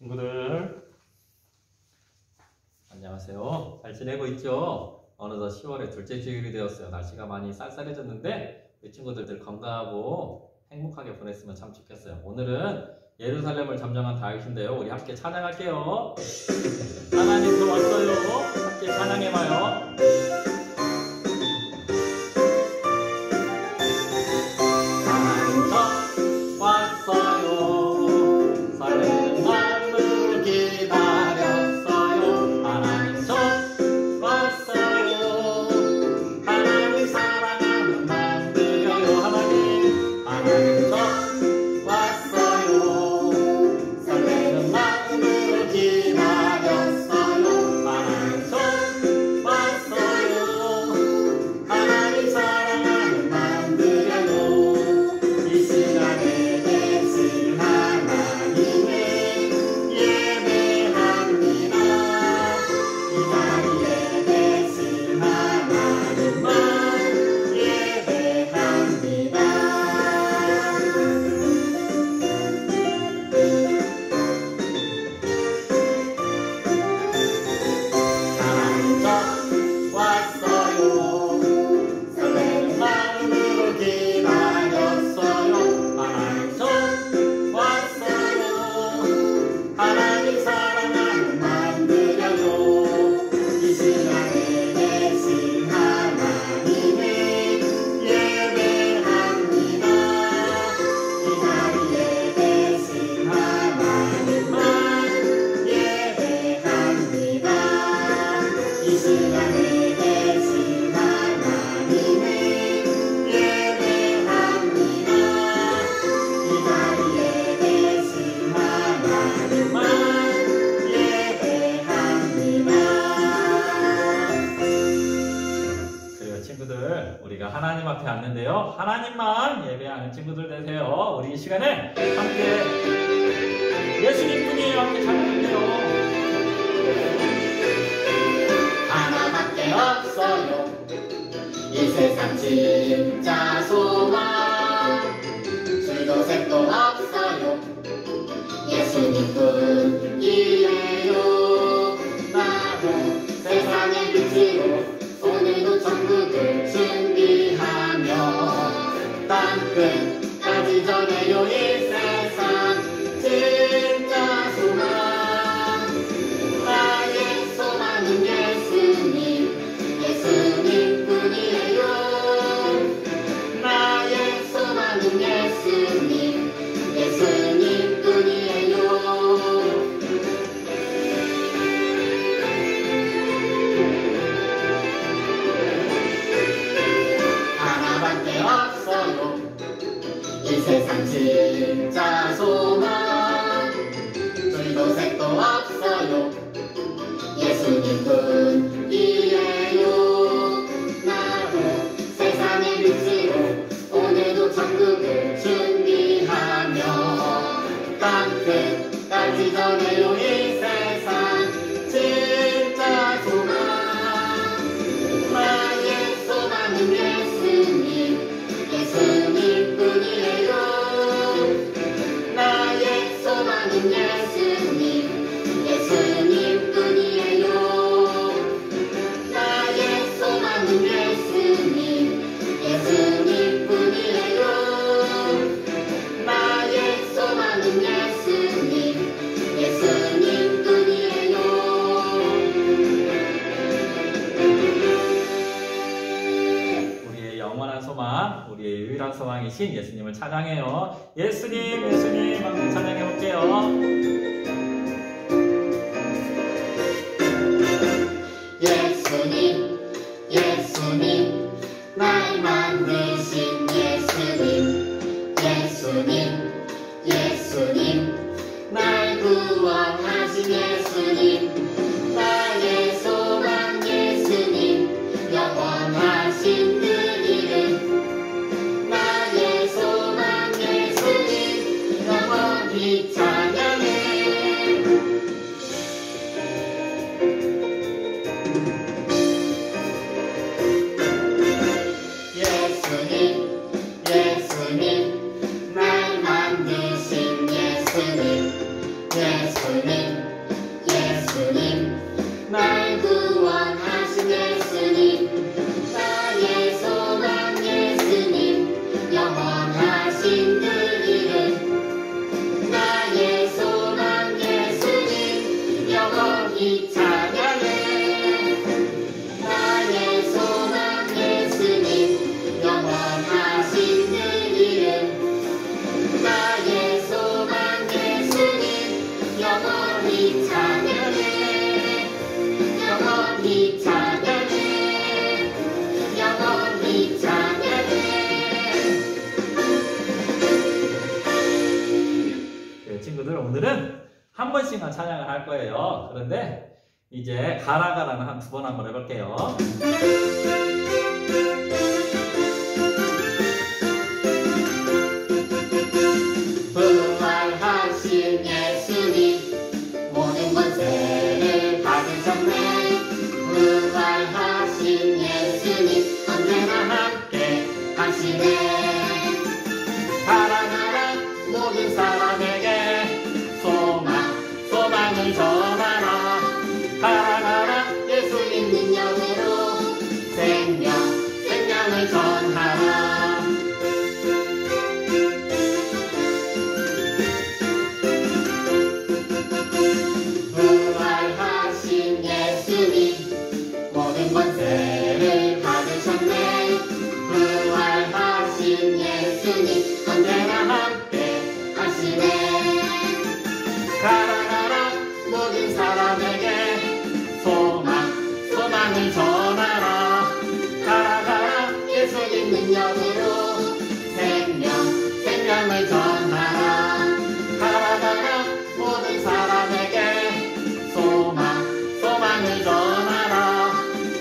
친구들 안녕하세요. 잘 지내고 있죠? 어느덧 10월의 둘째 주일이 되었어요. 날씨가 많이 쌀쌀해졌는데 우리 친구들들 건강하고 행복하게 보냈으면 참 좋겠어요. 오늘은 예루살렘을 점령한 다윗인데요. 우리 함께 찬양할게요. 하나님도 왔어요. 함께 찬양해봐요. 우리가 하나님 앞에 왔는데요. 하나님만 예배하는 친구들 되세요. 우리 이 시간에 함께 예수님 분이에요. 함께 찬양할게요. 하나밖에 없어요. 이 세상 진짜 소망. 줄도 색도 없어요. 예수님 뿐이에요. 나도 세상의 빛으로 오늘도 천국을 준비하며 땅끝까지 전해요. 이 세상 진짜 소망. 나의 소망은 예수님, 예수님 뿐이에요. 나의 소망은 예수님, 예수님 뿐이에요. 없어요. 이 세상 진짜 소망. 줄도 색도 없어요. 예수님 뿐이에요. 나도 세상의 빛으로 오늘도 천국을 준비하며 땅끝까지 전해요. 이 세상 진짜 소망. 나의 소망은 예수님, 예수님 뿐이에요. 나의 소망은 예수님, 예수님 뿐이에요. 나의 소망은 예수님, 예수님 뿐이에요. 나의 소망은 예수님, 예수님 뿐이에요. 우리의 영원한 소망, 우리의 유일한 소망이신 예수님을 찬양해요. 예수님, 예수님 함께 찬양해 볼게요. 예수님, 예수님, 날 만드신 예수님, 예수님, 예수님, 날 구원하신 예수님, 나의 소망 예수님, 영원하신 그 이름. 나의 소망 예수님, 영원히 찬양해. 예수님, 예수님, 날 만드신 예수님, 예수님 예수님 날 구원하신 예수님 나의 소망 예수님 영원하신 그 이름 나의 소망 예수님 영원히 찬양해 나의 소망 예수님 영원하신 그 이름 나의 소망 예수님 영원히 찬양해 영원히 찬양해 영원히 찬양해. 네, 친구들 오늘은 한 번씩만 찬양을 할 거예요. 그런데 이제 가라가라는 한 두 번 한번 해볼게요. 부활하신 예수님 모든 권세를 받으셨네 부활하신 예수님 언제나 함께 하시네 가라가라 모든 사람에게 소망을 전하라 가라가라 예수님 능력으로 생명을 전하라 부활하신 예수님 모든 권세를 받으셨네 부활하신 예수님 언제나 함께 하시네 가라가라 모든 사람에게 소망을 전하라 가라가라 예수님 능력으로 생명을 전하라 가라가라 모든 사람에게 소망을 전하라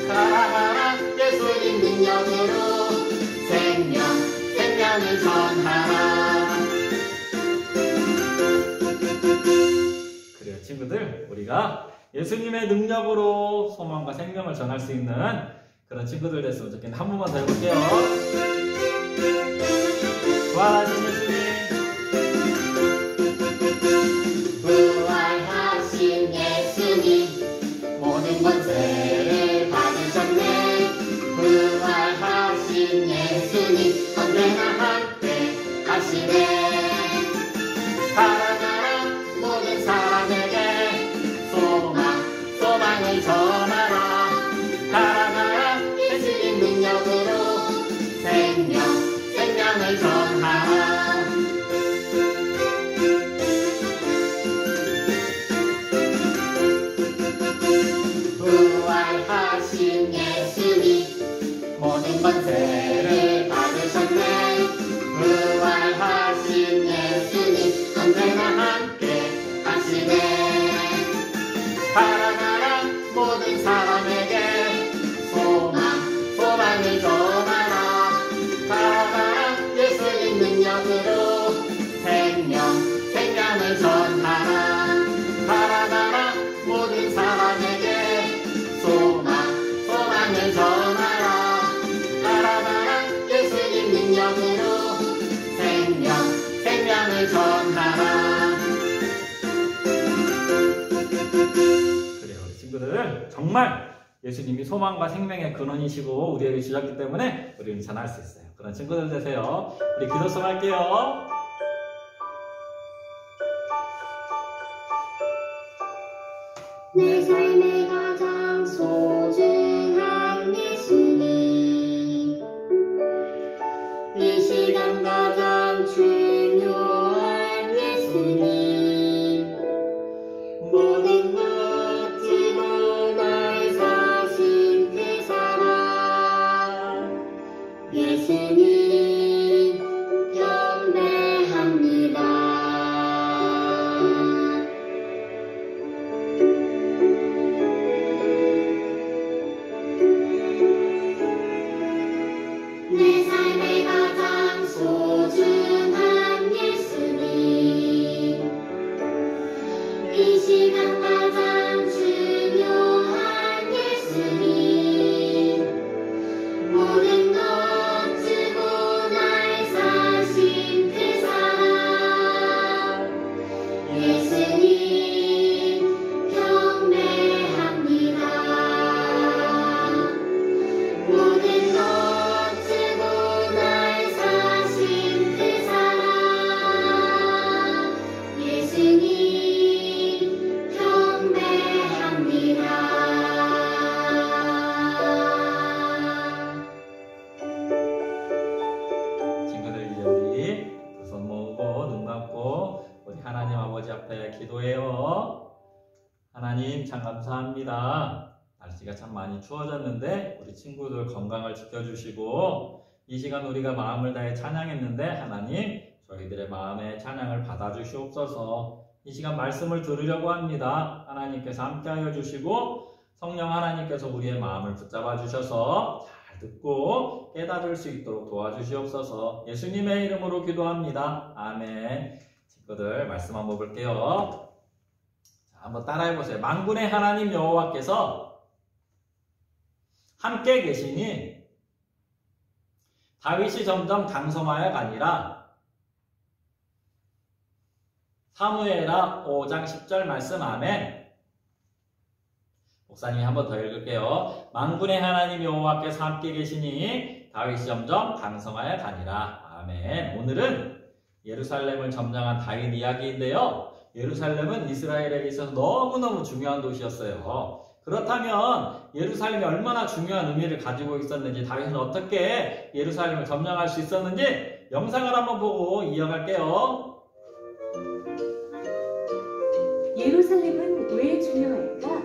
가라가라 예수님 능력으로 생명을 전하라. 그래요, 친구들. 우리가 예수님의 능력으로 소망과 생명을 전할 수 있는 그런 친구들 됐으면 좋겠는데 한 번만 더 해볼게요. 부활하신 예수님 부활하신 예수님 모든 권세를 받으셨네 부활하신 예수님 언제나 함께 하시네 가라가라 모든 사람에게 소망을 전하라 가라가라 예수님 능력으로 생명을 전하라 부활하신 예수님 모든 권세를 받으셨네 부활하신 예수님 언제나 함께 하시네 가라가라 모든 사람에게 소망을 전하라 가라가라 예수님 능력으로 생명을 전하라 가라가라 모든 사람에게 소망을 전하라 가라가라 예수님 능력으로 생명을 전하라. 그래요, 우리 친구들. 정말 예수님이 소망과 생명의 근원이시고 우리에게 주셨기 때문에 우리는 전할 수 있어요. 그런 친구들 되세요. 우리 기도 수업할게요. 내 삶의 가장 소중한 예수님 이 시간 가장 중요한 예수님 모든 것 지고 날 사신 그 사랑 예수님 경배합니다. 내 삶의 가장 소중한 예수님 이 시간 가장 중요한 예수님 모든 것 주고 날 사신 그 사랑 예수님 기도해요. 하나님 참 감사합니다. 날씨가 참 많이 추워졌는데 우리 친구들 건강을 지켜주시고 이 시간 우리가 마음을 다해 찬양했는데 하나님 저희들의 마음의 찬양을 받아주시옵소서. 이 시간 말씀을 들으려고 합니다. 하나님께서 함께하여 주시고 성령 하나님께서 우리의 마음을 붙잡아 주셔서 잘 듣고 깨달을 수 있도록 도와주시옵소서. 예수님의 이름으로 기도합니다. 아멘. 친구들 말씀 한번 볼게요. 자, 한번 따라해보세요. 만군의 하나님 여호와께서 함께 계시니 다윗이 점점 강성하여 가니라. 사무엘하 5장 10절 말씀. 아멘. 목사님이 한번 더 읽을게요. 만군의 하나님 여호와께서 함께 계시니 다윗이 점점 강성하여 가니라. 아멘. 오늘은 예루살렘을 점령한 다윗 이야기인데요. 예루살렘은 이스라엘에게 있어서 너무너무 중요한 도시였어요. 그렇다면 예루살렘이 얼마나 중요한 의미를 가지고 있었는지, 다윗은 어떻게 예루살렘을 점령할 수 있었는지 영상을 한번 보고 이어갈게요. 예루살렘은 왜 중요할까?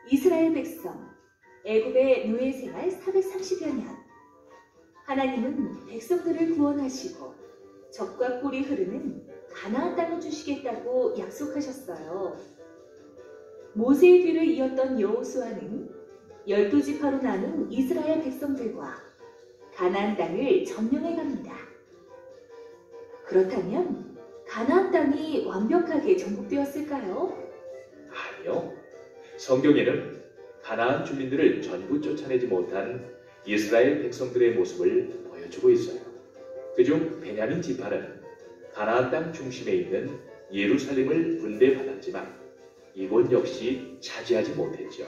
이스라엘 백성, 애굽의 노예 생활 430여 년. 하나님은 백성들을 구원하시고 적과 꿀이 흐르는 가나안 땅을 주시겠다고 약속하셨어요. 모세의 뒤를 이었던 여호수아는 12지파로 나눈 이스라엘 백성들과 가나안 땅을 점령해 갑니다. 그렇다면 가나안 땅이 완벽하게 정복되었을까요? 아니요. 성경에는 가나안 주민들을 전부 쫓아내지 못한 이스라엘 백성들의 모습을 보여주고 있어요. 그중 베냐민 지파는 가나안 땅 중심에 있는 예루살렘을 분배받았지만 이곳 역시 차지하지 못했죠.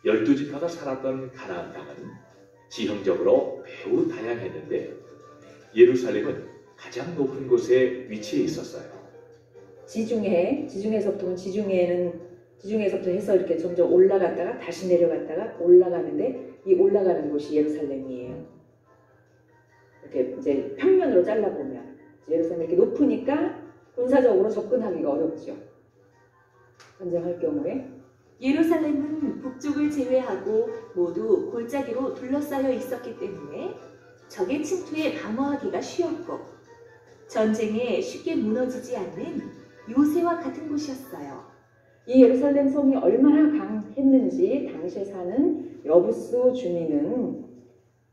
12지파가 살았던 가나안 땅은 지형적으로 매우 다양했는데 예루살렘은 가장 높은 곳에 위치해 있었어요. 지중해에서부터 해서 이렇게 점점 올라갔다가 다시 내려갔다가 올라가는데 이 올라가는 곳이 예루살렘이에요. 이렇게 이제 평면으로 잘라보면 예루살렘이 이렇게 높으니까 군사적으로 접근하기가 어렵죠. 전쟁할 경우에. 예루살렘은 북쪽을 제외하고 모두 골짜기로 둘러싸여 있었기 때문에 적의 침투에 방어하기가 쉬웠고 전쟁에 쉽게 무너지지 않는 요새와 같은 곳이었어요. 이 예루살렘 성이 얼마나 강했는지 당시에 사는 여부수 주민은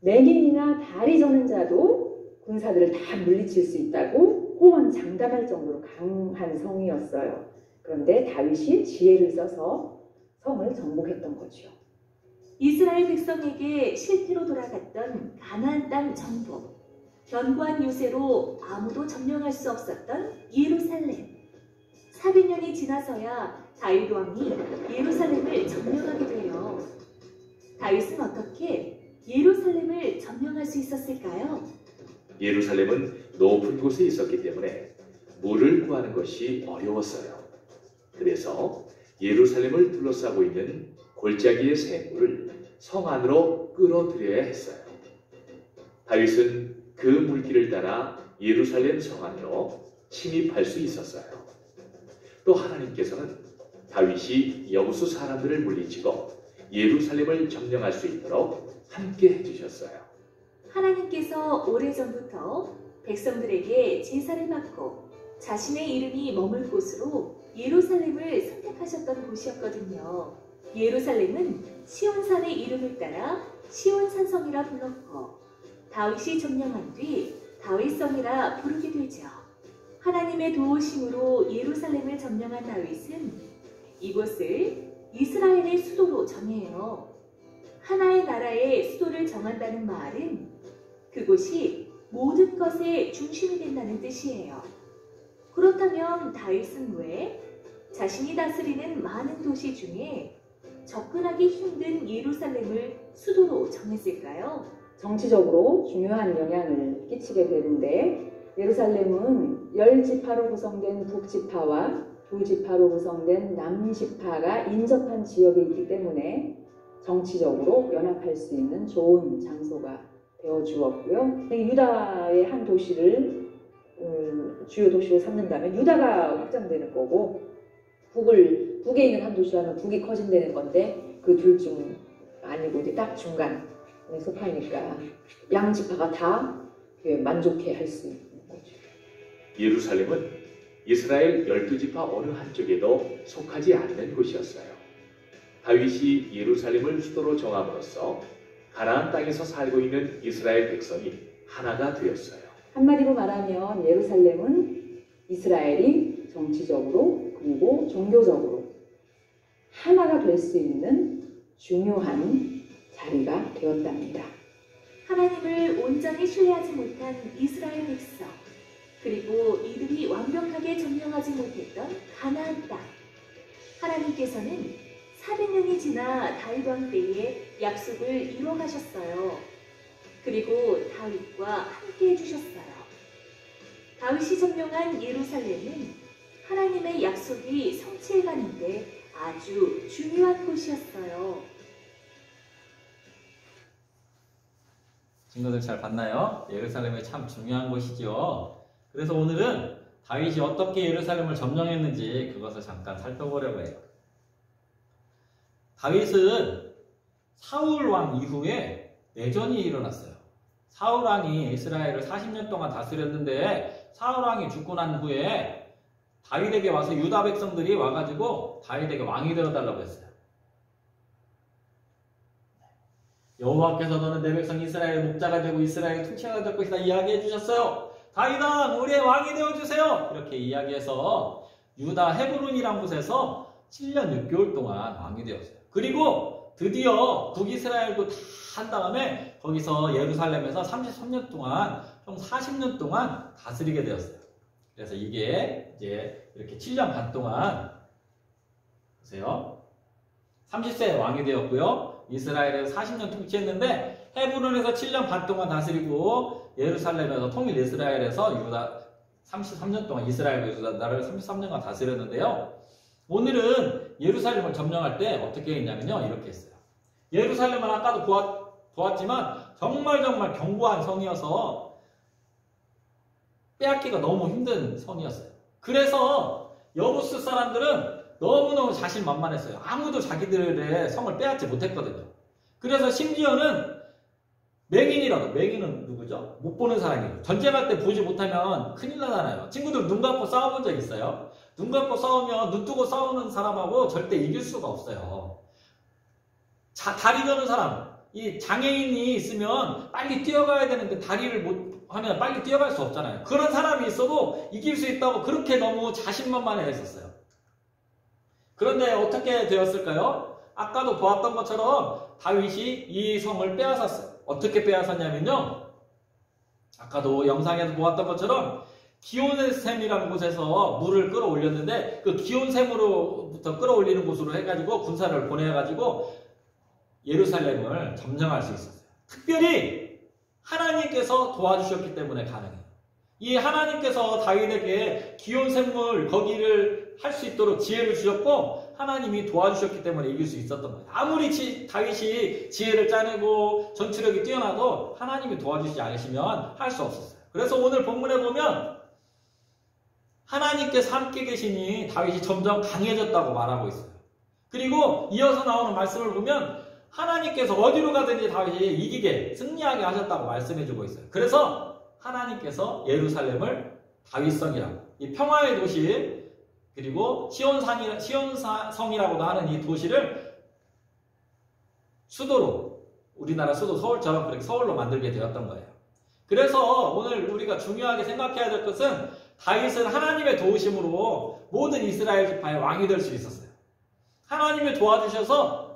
맹인이나 다리 저는 자도 군사들을 다 물리칠 수 있다고 호언장담할 정도로 강한 성이었어요. 그런데 다윗이 지혜를 써서 성을 정복했던 거죠. 이스라엘 백성에게 실패로 돌아갔던 가나안 땅 정복, 견고한 요새로 아무도 점령할 수 없었던 예루살렘. 400년이 지나서야 다윗 왕이 예루살렘을 점령하게 돼요. 다윗은 어떻게 예루살렘을 점령할 수 있었을까요? 예루살렘은 높은 곳에 있었기 때문에 물을 구하는 것이 어려웠어요. 그래서 예루살렘을 둘러싸고 있는 골짜기의 샘물을 성 안으로 끌어들여야 했어요. 다윗은 그 물길을 따라 예루살렘 성 안으로 침입할 수 있었어요. 또 하나님께서는 다윗이 여부수 사람들을 물리치고 예루살렘을 점령할 수 있도록 함께 해주셨어요. 하나님께서 오래전부터 백성들에게 제사를 받고 자신의 이름이 머물 곳으로 예루살렘을 선택하셨던 곳이었거든요. 예루살렘은 시온산의 이름을 따라 시온산성이라 불렀고 다윗이 점령한 뒤 다윗성이라 부르게 되죠. 하나님의 도우심으로 예루살렘을 점령한 다윗은 이곳을 이스라엘의 수도로 정해요. 하나의 나라의 수도를 정한다는 말은 그곳이 모든 것의 중심이 된다는 뜻이에요. 그렇다면 다윗은 왜 자신이 다스리는 많은 도시 중에 접근하기 힘든 예루살렘을 수도로 정했을까요? 정치적으로 중요한 영향을 끼치게 되는데 예루살렘은 10지파로 구성된 북지파와 2지파로 구성된 남지파가 인접한 지역에 있기 때문에 정치적으로 연합할 수 있는 좋은 장소가 되어 주었고요. 유다의 한 도시를 주요 도시로 삼는다면 유다가 확장되는 거고 북에 있는 한 도시라면 북이 커진다는 건데 그 둘 중 아니고 이제 딱 중간에 속하니까 양 지파가 다 만족해 할 수 있는 거죠. 예루살렘은 이스라엘 12지파 어느 한쪽에도 속하지 않는 곳이었어요. 다윗이 예루살렘을 수도로 정함으로써 가나안 땅에서 살고 있는 이스라엘 백성이 하나가 되었어요. 한마디로 말하면 예루살렘은 이스라엘이 정치적으로 그리고 종교적으로 하나가 될 수 있는 중요한 자리가 되었답니다. 하나님을 온전히 신뢰하지 못한 이스라엘 백성, 그리고 이들이 완벽하게 점령하지 못했던 가나안 땅. 하나님께서는 400년이 지나 다윗 왕 때에 약속을 이뤄가셨어요. 그리고 다윗과 함께 해주셨어요. 다윗이 점령한 예루살렘은 하나님의 약속이 성취해가는데 아주 중요한 곳이었어요. 친구들 잘 봤나요? 예루살렘이 참 중요한 곳이죠. 그래서 오늘은 다윗이 어떻게 예루살렘을 점령했는지 그것을 잠깐 살펴보려고 해요. 다윗은 사울 왕 이후에 내전이 일어났어요. 사울 왕이 이스라엘을 40년 동안 다스렸는데 사울 왕이 죽고 난 후에 다윗에게 와서 유다 백성들이 와가지고 다윗에게 왕이 되어달라고 했어요. 여호와께서 너는 내 백성 이스라엘의 목자가 되고 이스라엘의 통치자가 될 것이다 이야기해 주셨어요. 다윗아 우리의 왕이 되어주세요. 이렇게 이야기해서 유다 헤브론이라는 곳에서 7년 6개월 동안 왕이 되었어요. 그리고 드디어 북이스라엘도 다 한 다음에 거기서 예루살렘에서 33년 동안 총 40년 동안 다스리게 되었어요. 그래서 이게 이제 이렇게 7년 반 동안 보세요. 30세 왕이 되었고요. 이스라엘에서 40년 통치했는데 헤브론에서 7년 반 동안 다스리고 예루살렘에서 통일 이스라엘에서 유다 33년 동안 이스라엘 유다를 33년간 다스렸는데요. 오늘은 예루살렘을 점령할 때 어떻게 했냐면요. 이렇게 했어요. 예루살렘은 아까도 보았지만 정말 견고한 성이어서 빼앗기가 너무 힘든 성이었어요. 그래서 여부스 사람들은 너무너무 자신만만했어요. 아무도 자기들의 성을 빼앗지 못했거든요. 그래서 심지어는 맹인은 누구죠? 못 보는 사람이에요. 전쟁할 때 보지 못하면 큰일 나잖아요. 친구들 눈 감고 싸워본 적 있어요? 눈 감고 싸우면 눈 뜨고 싸우는 사람하고 절대 이길 수가 없어요. 다리 저는 사람, 이 장애인이 있으면 빨리 뛰어가야 되는데 다리를 못 하면 빨리 뛰어갈 수 없잖아요. 그런 사람이 있어도 이길 수 있다고 그렇게 너무 자신만만해 했었어요. 그런데 어떻게 되었을까요? 아까도 보았던 것처럼 다윗이 이 성을 빼앗았어요. 어떻게 빼앗았냐면요. 아까도 영상에서 보았던 것처럼 기온샘이라는 곳에서 물을 끌어올렸는데 그 기온샘으로부터 끌어올리는 곳으로 해가지고 군사를 보내가지고 예루살렘을 점령할 수 있었어요. 특별히 하나님께서 도와주셨기 때문에 가능해요. 이 하나님께서 다윗에게 기온샘물 거기를 할 수 있도록 지혜를 주셨고 하나님이 도와주셨기 때문에 이길 수 있었던 거예요. 아무리 다윗이 지혜를 짜내고 전투력이 뛰어나도 하나님이 도와주시지 않으시면 할 수 없었어요. 그래서 오늘 본문에 보면 하나님께서 함께 계시니 다윗이 점점 강해졌다고 말하고 있어요. 그리고 이어서 나오는 말씀을 보면 하나님께서 어디로 가든지 다윗이 이기게 승리하게 하셨다고 말씀해주고 있어요. 그래서 하나님께서 예루살렘을 다윗성이라고, 이 평화의 도시, 그리고 시온성이라고도 하는 이 도시를 수도로, 우리나라 수도 서울처럼 그렇게 서울로 만들게 되었던 거예요. 그래서 오늘 우리가 중요하게 생각해야 될 것은 다윗은 하나님의 도우심으로 모든 이스라엘 지파의 왕이 될 수 있었어요. 하나님이 도와주셔서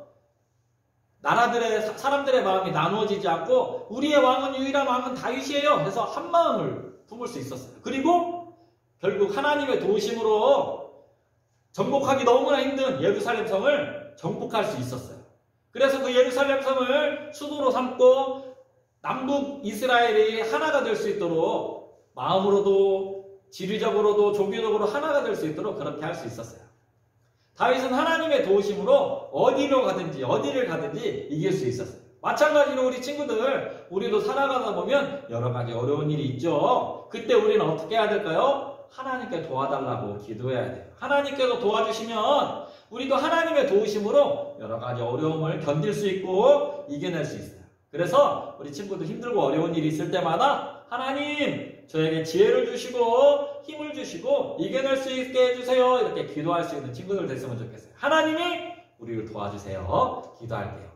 나라들의 사람들의 마음이 나누어지지 않고 우리의 왕은 유일한 왕은 다윗이에요 해서 한 마음을 품을 수 있었어요. 그리고 결국 하나님의 도우심으로 정복하기 너무나 힘든 예루살렘 성을 정복할 수 있었어요. 그래서 그 예루살렘 성을 수도로 삼고 남북 이스라엘이 하나가 될 수 있도록 마음으로도 지리적으로도 종교적으로 하나가 될 수 있도록 그렇게 할 수 있었어요. 다윗은 하나님의 도우심으로 어디를 가든지 이길 수 있었어요. 마찬가지로 우리 친구들, 우리도 살아가다 보면 여러 가지 어려운 일이 있죠. 그때 우리는 어떻게 해야 될까요? 하나님께 도와달라고 기도해야 돼요. 하나님께서 도와주시면 우리도 하나님의 도우심으로 여러 가지 어려움을 견딜 수 있고 이겨낼 수 있어요. 그래서 우리 친구들 힘들고 어려운 일이 있을 때마다 하나님 저에게 지혜를 주시고 힘을 주시고 이겨낼 수 있게 해주세요. 이렇게 기도할 수 있는 친구들 됐으면 좋겠어요. 하나님이 우리를 도와주세요. 기도할게요.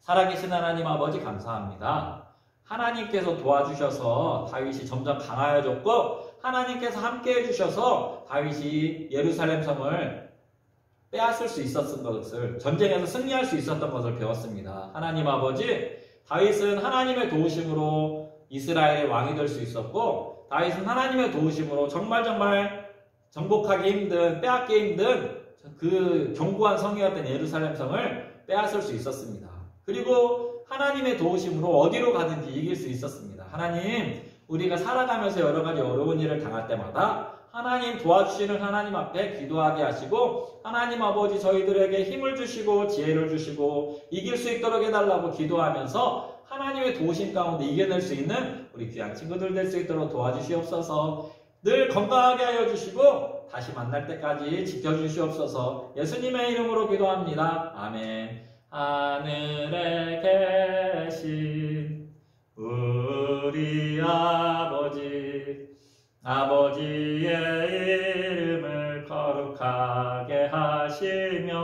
살아계신 하나님 아버지 감사합니다. 하나님께서 도와주셔서 다윗이 점점 강하여졌고 하나님께서 함께 해주셔서 다윗이 예루살렘 성을 빼앗을 수 있었던 것을, 전쟁에서 승리할 수 있었던 것을 배웠습니다. 하나님 아버지, 다윗은 하나님의 도우심으로 이스라엘의 왕이 될 수 있었고 다윗은 하나님의 도우심으로 정말 정복하기 힘든, 빼앗기 힘든 그 견고한 성이었던 예루살렘 성을 빼앗을 수 있었습니다. 그리고 하나님의 도우심으로 어디로 가든지 이길 수 있었습니다. 하나님, 우리가 살아가면서 여러 가지 어려운 일을 당할 때마다 하나님 도와주시는 하나님 앞에 기도하게 하시고 하나님 아버지 저희들에게 힘을 주시고 지혜를 주시고 이길 수 있도록 해달라고 기도하면서 하나님의 도우심 가운데 이겨낼 수 있는 우리 귀한 친구들 될 수 있도록 도와주시옵소서. 늘 건강하게 하여 주시고 다시 만날 때까지 지켜주시옵소서. 예수님의 이름으로 기도합니다. 아멘. 하늘에 계신 우리 아버지의 이름을 거룩하게 하시며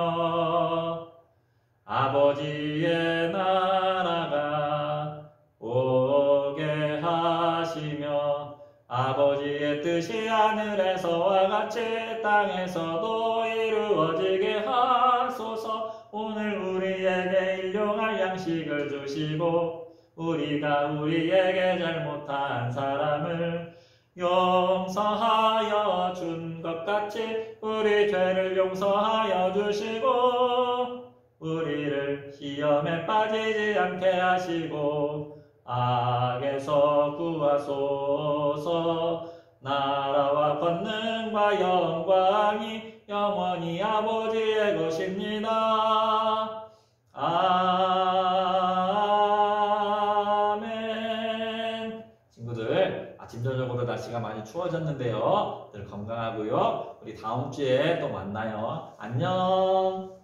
아버지의 나라가 오게 하시며 아버지의 뜻이 하늘에서와 같이 땅에서도 이루어지게 하소서. 오늘 우리에게 일용할 양식을 주시고 우리가 우리에게 잘못한 사람을 용서하여 준 것 같이 우리 죄를 용서하여 주시고 우리를 시험에 빠지지 않게 하시고 악에서 구하소서. 나라와 권능과 영광이 영원히 아버지의 것입니다. 아멘. 친구들, 아침 저녁으로 날씨가 많이 추워졌는데요. 늘 건강하고요. 우리 다음 주에 또 만나요. 안녕.